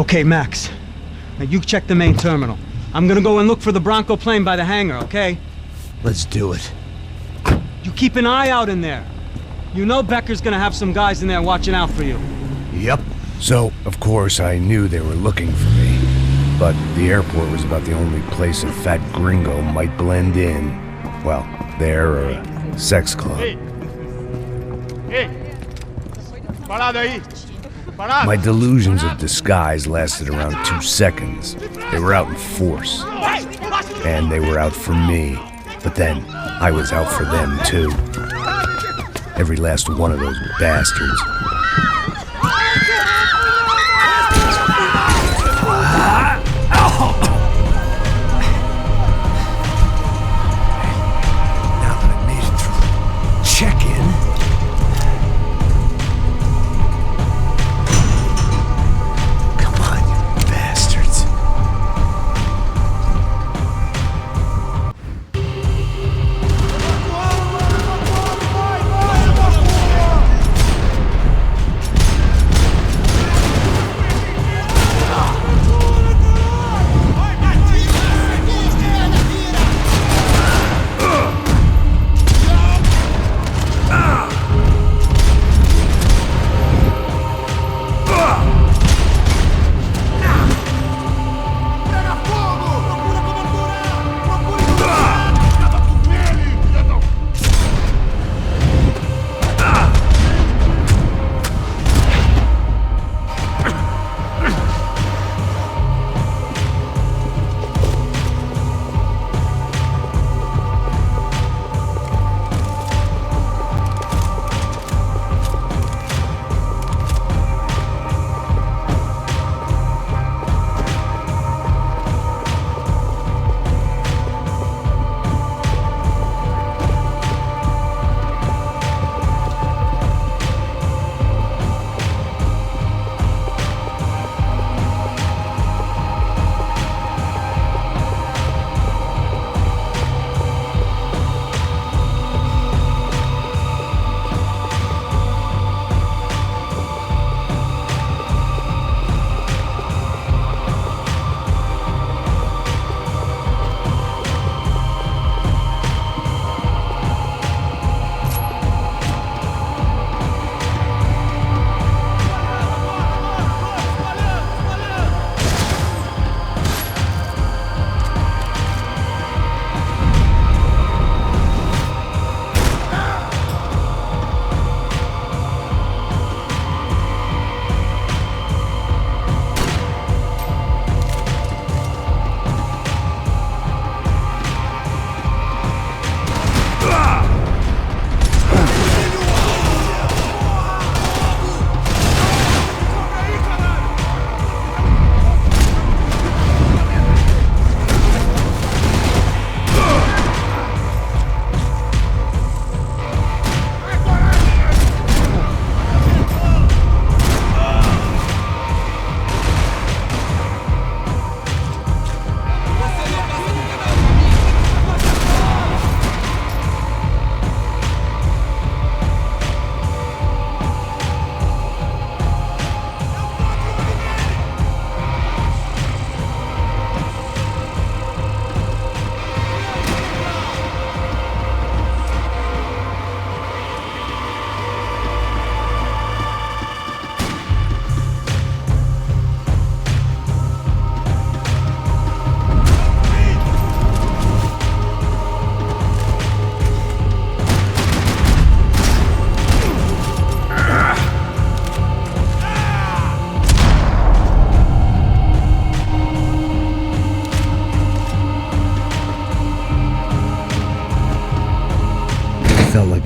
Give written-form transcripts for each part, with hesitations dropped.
Okay, Max. Now you check the main terminal. I'm gonna go and look for the Bronco plane by the hangar, okay? Let's do it. You keep an eye out in there. You know Becker's gonna have some guys in there watching out for you. Yep. So, of course, I knew they were looking for me. But the airport was about the only place a fat gringo might blend in. Well, there or a sex club. My delusions of disguise lasted around 2 seconds. They were out in force. And they were out for me. But then, I was out for them too. Every last one of those bastards. Now that I made it through check-in, come on, you bastards.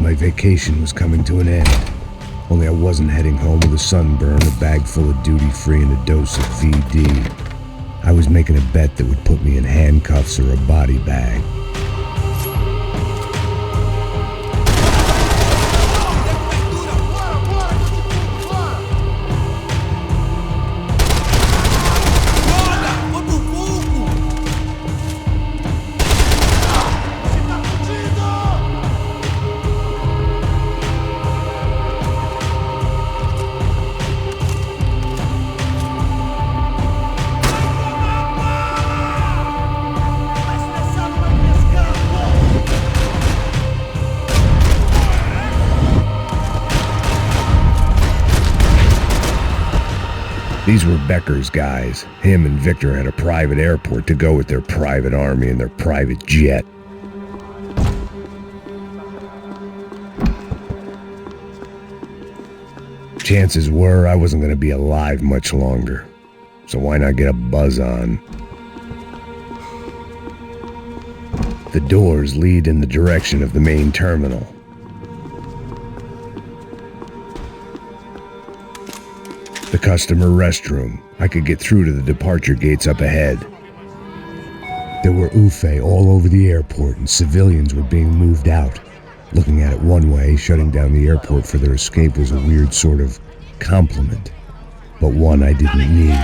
My vacation was coming to an end. Only I wasn't heading home with a sunburn, a bag full of duty-free, and a dose of VD. I was making a bet that would put me in handcuffs or a body bag. These were Becker's guys. Him and Victor had a private airport to go with their private army and their private jet. Chances were I wasn't going to be alive much longer, so why not get a buzz on? The doors lead in the direction of the main terminal. The customer restroom. I could get through to the departure gates up ahead. There were UFE all over the airport and civilians were being moved out. Looking at it one way, shutting down the airport for their escape was a weird sort of compliment, but one I didn't need.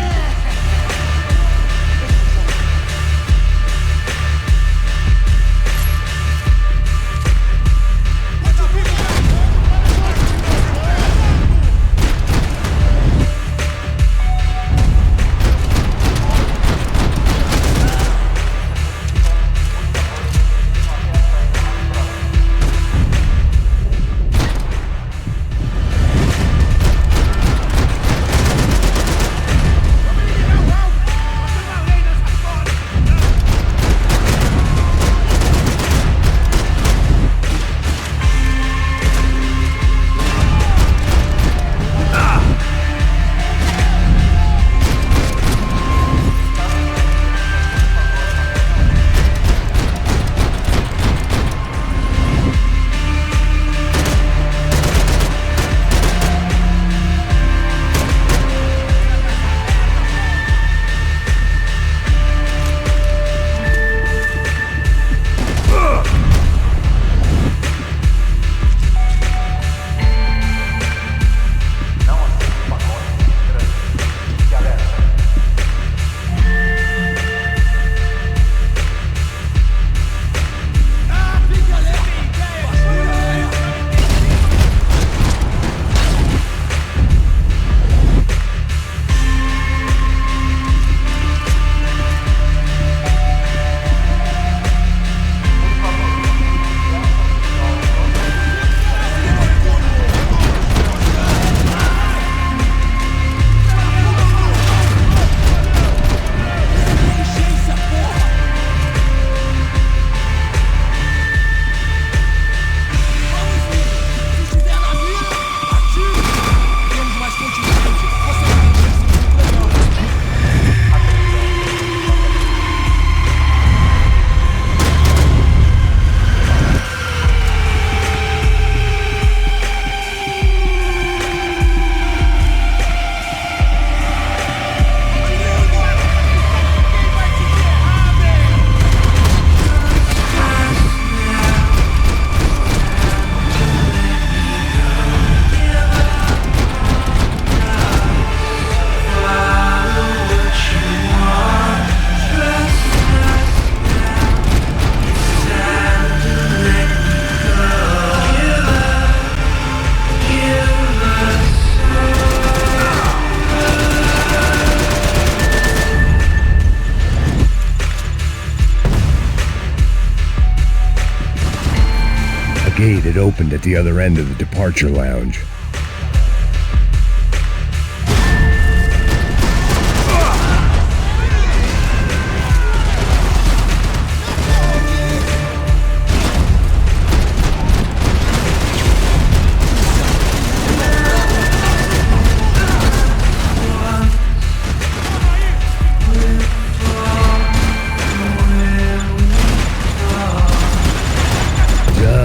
gate had opened at the other end of the departure lounge.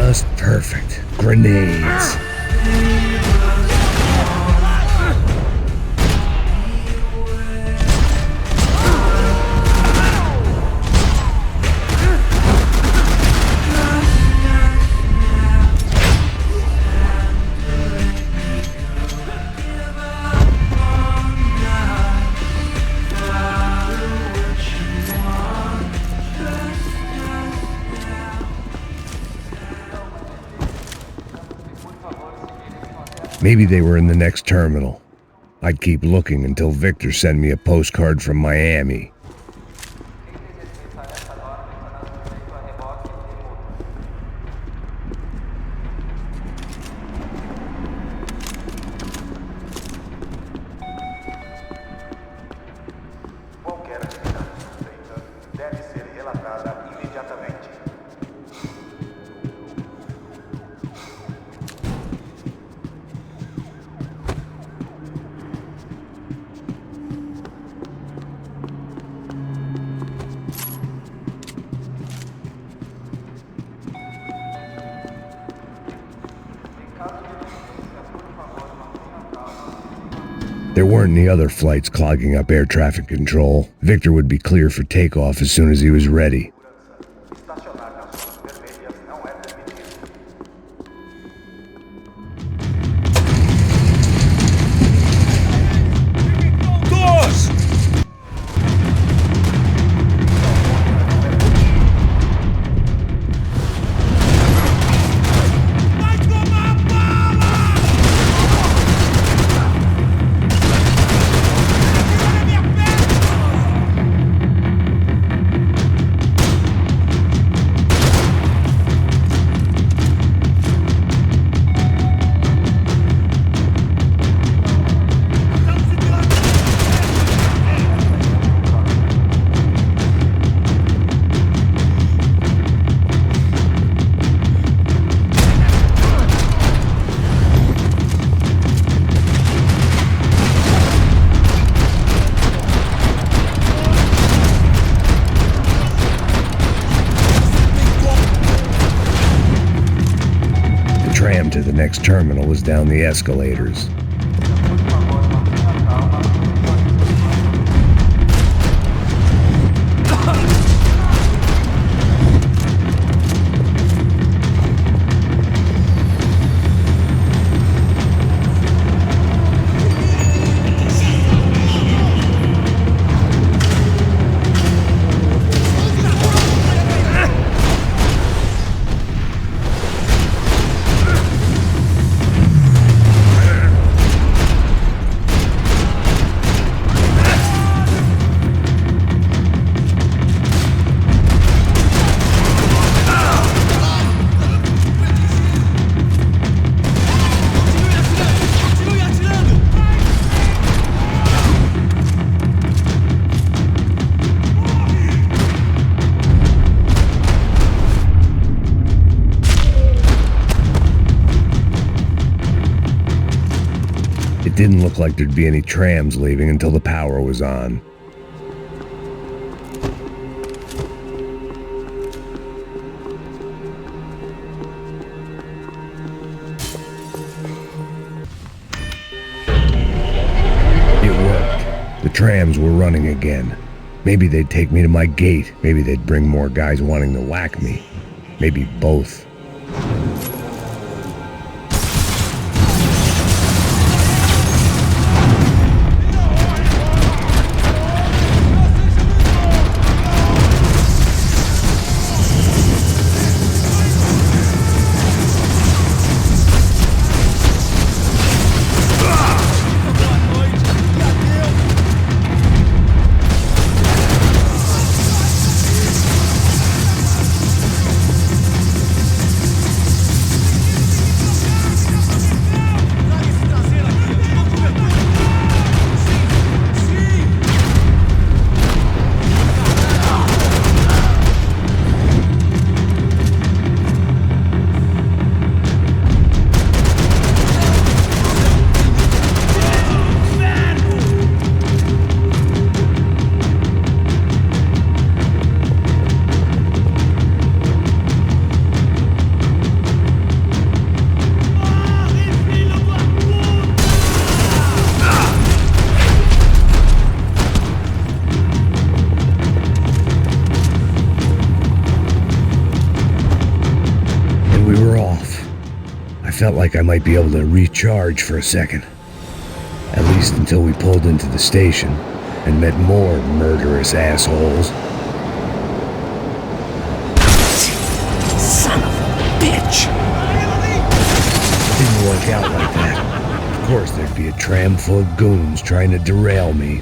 Just perfect. Grenades. Maybe they were in the next terminal. I'd keep looking until Victor sent me a postcard from Miami. There weren't any other flights clogging up air traffic control. Victor would be clear for takeoff as soon as he was ready. To the next terminal was down the escalators. It didn't look like there'd be any trams leaving until the power was on. It worked. The trams were running again. Maybe they'd take me to my gate. Maybe they'd bring more guys wanting to whack me. Maybe both. Felt like I might be able to recharge for a second. At least until we pulled into the station and met more murderous assholes. Son of a bitch! Didn't work out like that. Of course there'd be a tram full of goons trying to derail me.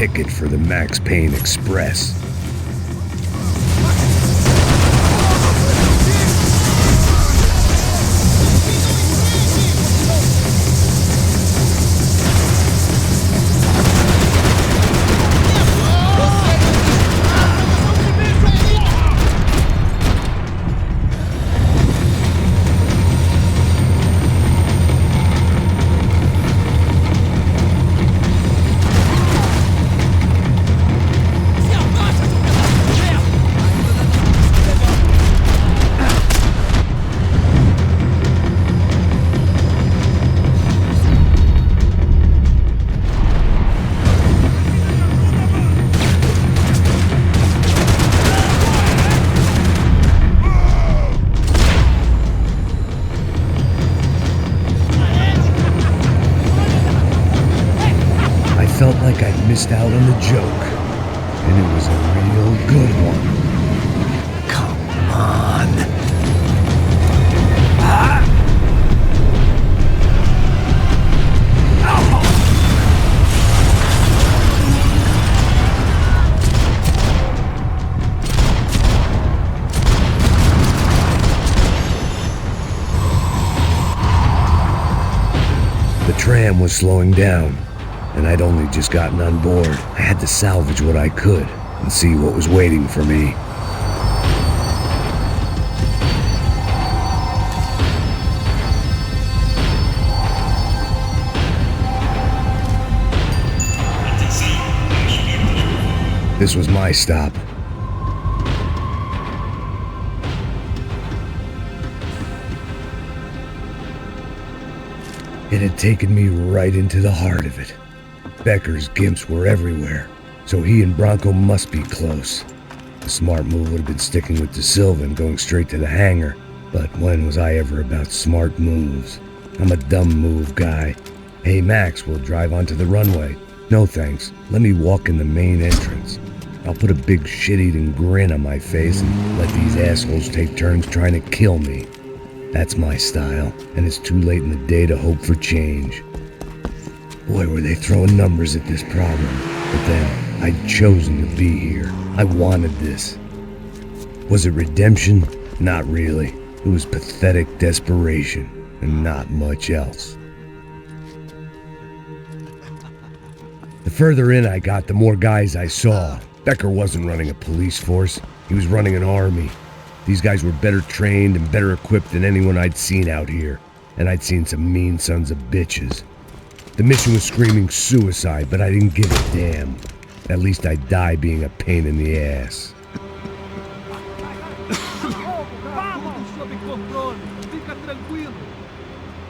ticket for the Max Payne Express. I felt like I'd missed out on the joke, and it was a real good one. Come on. The tram was slowing down, and I'd only just gotten on board. I had to salvage what I could and see what was waiting for me. This was my stop. It had taken me right into the heart of it. Becker's gimps were everywhere, so he and Bronco must be close. The smart move would have been sticking with De Silva and going straight to the hangar, but when was I ever about smart moves? I'm a dumb move guy. Hey Max, we'll drive onto the runway. No thanks, let me walk in the main entrance. I'll put a big shit-eating grin on my face and let these assholes take turns trying to kill me. That's my style, and it's too late in the day to hope for change. Boy, were they throwing numbers at this problem. But then, I'd chosen to be here. I wanted this. Was it redemption? Not really. It was pathetic desperation, and not much else. The further in I got, the more guys I saw. Becker wasn't running a police force. He was running an army. These guys were better trained and better equipped than anyone I'd seen out here. And I'd seen some mean sons of bitches. The mission was screaming suicide, but I didn't give a damn. At least I'd die being a pain in the ass.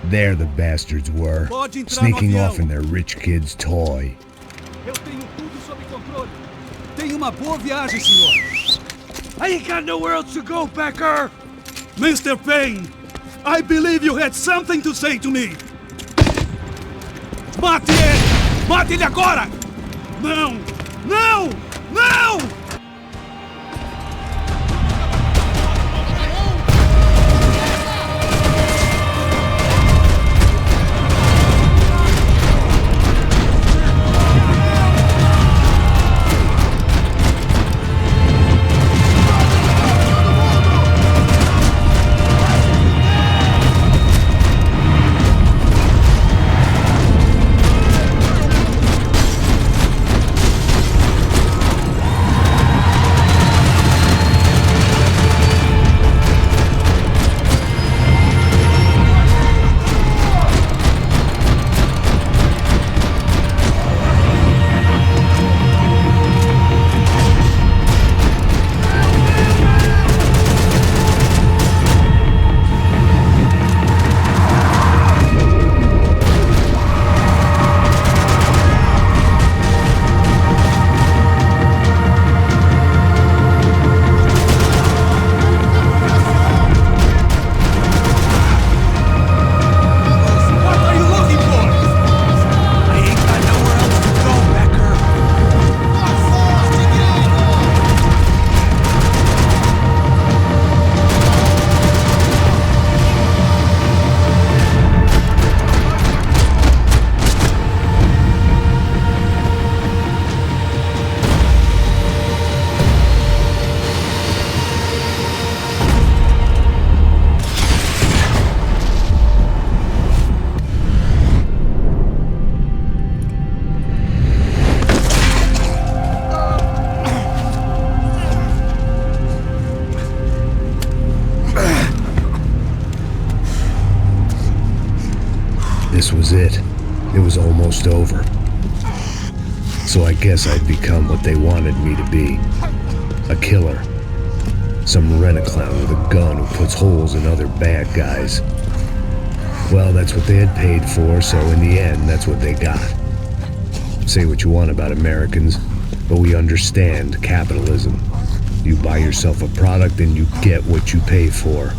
There the bastards were, sneaking off in their rich kid's toy. I ain't got nowhere else to go, Becker! Mr. Payne, I believe you had something to say to me! Mate ele! Mate ele agora! Não! Não! Não! was almost over. So I guess I'd become what they wanted me to be. A killer. Some rent-a-clown with a gun who puts holes in other bad guys. Well, that's what they had paid for, so in the end, that's what they got. Say what you want about Americans, but we understand capitalism. You buy yourself a product and you get what you pay for.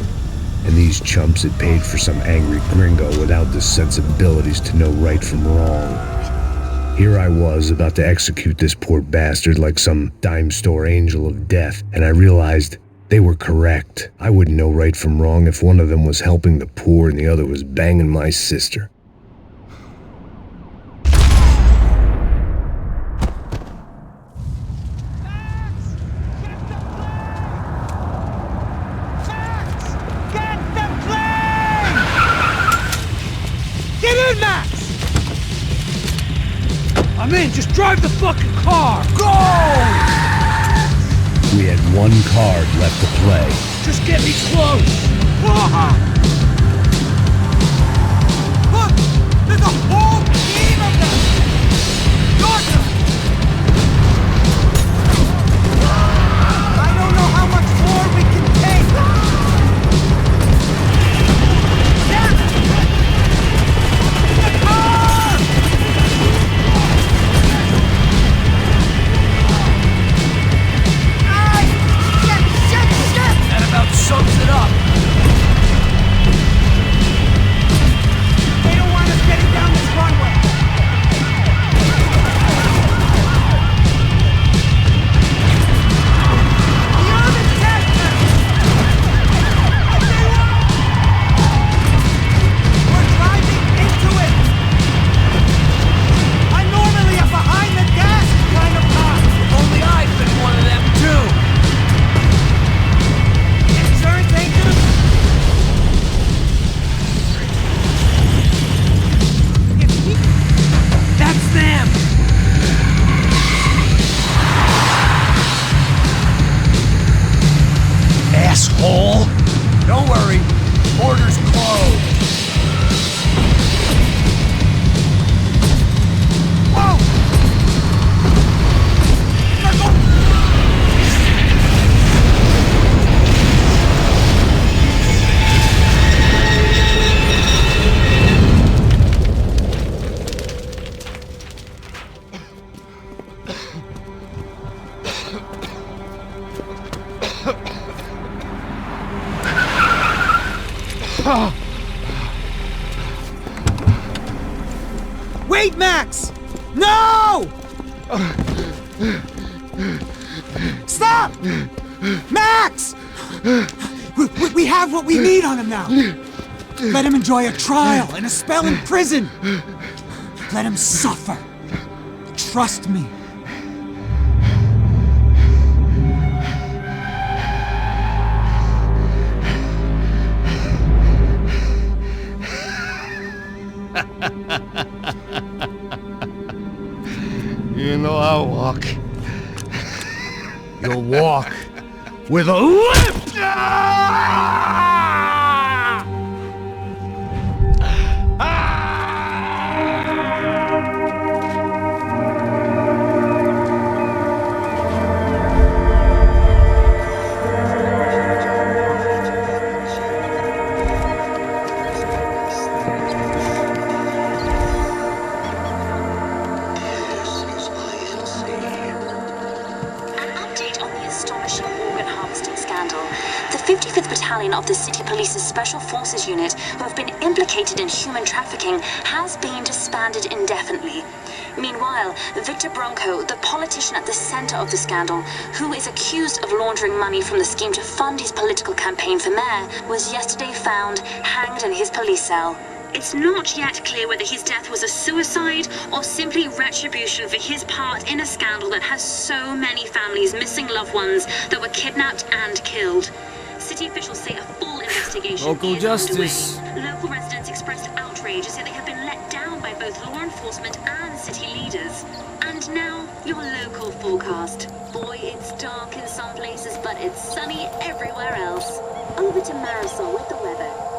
And these chumps had paid for some angry gringo without the sensibilities to know right from wrong. Here I was about to execute this poor bastard like some dime store angel of death, and I realized they were correct. I wouldn't know right from wrong if one of them was helping the poor and the other was banging my sister. I'm in, just drive the fucking car! Go! We had one card left to play. Just get me close! Look! There's a whole team of them! Georgia! I don't know how much more we can take! Damn it! The car! That about sums it up. They don't want us getting down this runway. The urban tester! We're driving into it. I'm normally a behind-the-gas kind of car. If only I'd been one of them, too. That's them! Asshole! Don't worry, border's closed. Whoa! Wait, Max! No! Stop! Max! We have what we need on him now. Let him enjoy a trial and a spell in prison. Let him suffer. Trust me. You know I'll walk. You'll walk with a limp! The 55th Battalion of the City Police's Special Forces Unit, who have been implicated in human trafficking, has been disbanded indefinitely. Meanwhile, Victor Bronco, the politician at the center of the scandal, who is accused of laundering money from the scheme to fund his political campaign for mayor, was yesterday found hanged in his police cell. It's not yet clear whether his death was a suicide or simply retribution for his part in a scandal that has so many families missing loved ones that were kidnapped and killed. City officials say a full investigation Local is justice. underway. Local residents expressed outrage as they have been let down by both law enforcement and city leaders. And now, your local forecast. Boy, it's dark in some places, but it's sunny everywhere else. Over to Marisol with the weather.